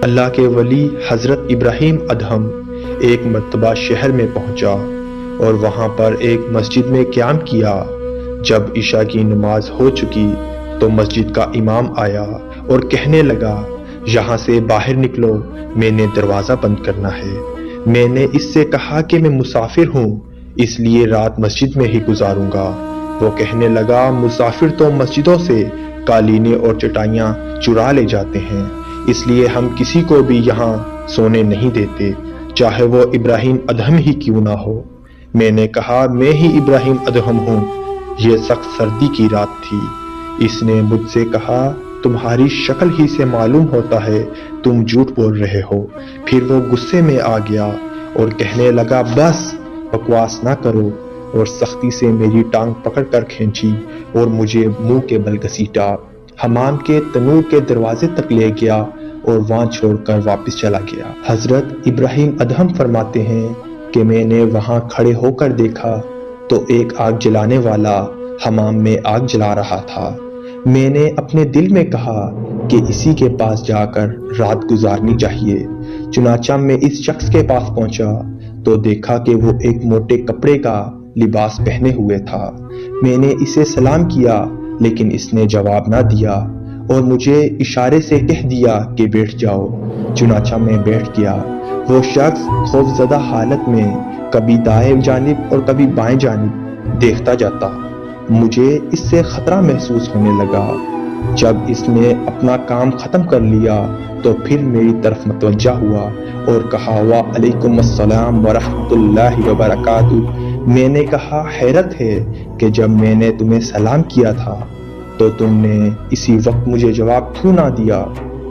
اللہ کے ولی حضرت ابراہیم ادہم ایک مرتبہ شہر میں پہنچا اور وہاں پر ایک مسجد میں قیام کیا۔ جب عشاء کی نماز ہو چکی تو مسجد کا امام آیا اور کہنے لگا، یہاں سے باہر نکلو، میں نے دروازہ بند کرنا ہے۔ میں نے اس سے کہا کہ میں مسافر ہوں، اس لیے رات مسجد میں ہی گزاروں گا۔ وہ کہنے لگا، مسافر تو مسجدوں سے قالینیں اور چٹائیاں چرا لے جاتے ہیں، اس لیے ہم کسی کو بھی یہاں سونے نہیں دیتے، چاہے وہ ابراہیم ادہم ہی کیوں نہ ہو۔ میں نے کہا، میں ہی ابراہیم ادہم ہوں۔ یہ سخت سردی کی رات تھی۔ اس نے مجھ سے کہا، تمہاری شکل ہی سے معلوم ہوتا ہے تم جھوٹ بول رہے ہو۔ پھر وہ غصے میں آ گیا اور کہنے لگا، بس بکواس نہ کرو، اور سختی سے میری ٹانگ پکڑ کر کھینچی اور مجھے منہ کے بل گھسیٹا، حمام کے تنور کے دروازے تک لے گیا اور وہاں چھوڑ کر واپس چلا گیا۔ حضرت ابراہیم ادہم فرماتے ہیں کہ میں نے وہاں کھڑے ہو کر دیکھا تو ایک آگ جلانے والا حمام میں آگ جلا رہا تھا۔ میں نے اپنے دل میں کہا کہ اسی کے پاس جا کر رات گزارنی چاہیے۔ چنانچہ میں اس شخص کے پاس پہنچا تو دیکھا کہ وہ ایک موٹے کپڑے کا لباس پہنے ہوئے تھا۔ میں نے اسے سلام کیا لیکن اس نے جواب نہ دیا اور مجھے اشارے سے کہہ دیا کہ بیٹھ جاؤ۔ چنانچہ میں بیٹھ گیا۔ وہ شخص خوف زدہ حالت میں کبھی دائیں جانب اور کبھی بائیں جانب دیکھتا جاتا۔ مجھے اس سے خطرہ محسوس ہونے لگا۔ جب اس نے اپنا کام ختم کر لیا تو پھر میری طرف متوجہ ہوا اور کہا، وعلیکم السلام ورحمۃ اللہ وبرکاتہ۔ میں نے کہا، حیرت ہے کہ جب میں نے تمہیں سلام کیا تھا تو تم نے اسی وقت مجھے جواب کیوں نہ دیا؟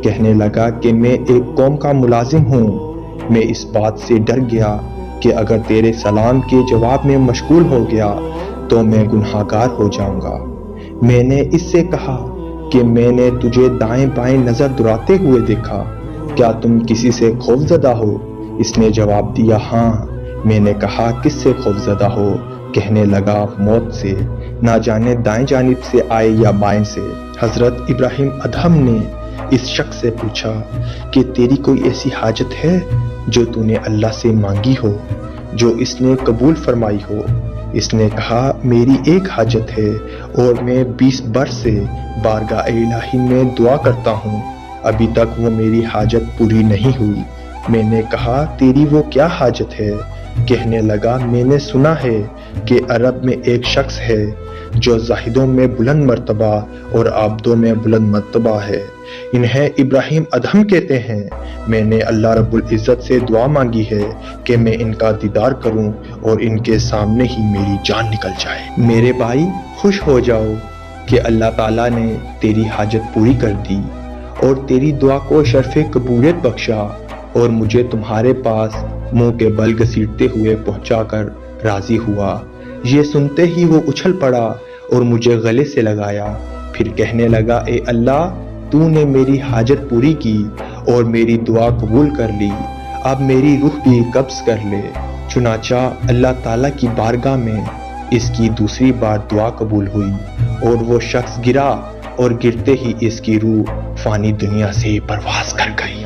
کہنے لگا کہ میں ایک قوم کا ملازم ہوں۔ میں اس بات سے ڈر گیا کہ اگر تیرے سلام کے جواب میں مشغول ہو گیا تو میں گنہگار ہو جاؤں گا۔ میں نے اس سے کہا کہ میں نے تجھے دائیں بائیں نظر دراتے ہوئے دیکھا، کیا تم کسی سے خوف زدہ ہو؟ اس نے جواب دیا، ہاں۔ میں نے کہا، کس سے خوف زدہ ہو؟ کہنے لگا، موت سے، نہ جانے دائیں جانب سے آئے یا بائیں سے۔ حضرت ابراہیم ادہم نے اس شخص سے پوچھا کہ تیری کوئی ایسی حاجت ہے جو تو نے اللہ سے مانگی ہو، جو اس نے قبول فرمائی ہو؟ اس نے کہا، میری ایک حاجت ہے اور میں 20 برس سے بارگاہ الہی میں دعا کرتا ہوں، ابھی تک وہ میری حاجت پوری نہیں ہوئی۔ میں نے کہا، تیری وہ کیا حاجت ہے؟ کہنے لگا، میں نے سنا ہے کہ عرب میں ایک شخص ہے جو زاہدوں میں بلند مرتبہ اور عابدوں میں بلند مرتبہ ہے، انہیں ابراہیم ادہم کہتے ہیں۔ میں نے اللہ رب العزت سے دعا مانگی ہے کہ میں ان کا دیدار کروں اور ان کے سامنے ہی میری جان نکل جائے۔ میرے بھائی، خوش ہو جاؤ کہ اللہ تعالیٰ نے تیری حاجت پوری کر دی اور تیری دعا کو شرف قبولیت بخشا اور مجھے تمہارے پاس منہ کے بل گھسیٹتے ہوئے پہنچا کر راضی ہوا۔ یہ سنتے ہی وہ اچھل پڑا اور مجھے گلے سے لگایا، پھر کہنے لگا، اے اللہ، تو نے میری حاجت پوری کی اور میری دعا قبول کر لی، اب میری روح بھی قبض کر لے۔ چنانچہ اللہ تعالیٰ کی بارگاہ میں اس کی دوسری بار دعا قبول ہوئی اور وہ شخص گرا اور گرتے ہی اس کی روح فانی دنیا سے پرواز کر گئی۔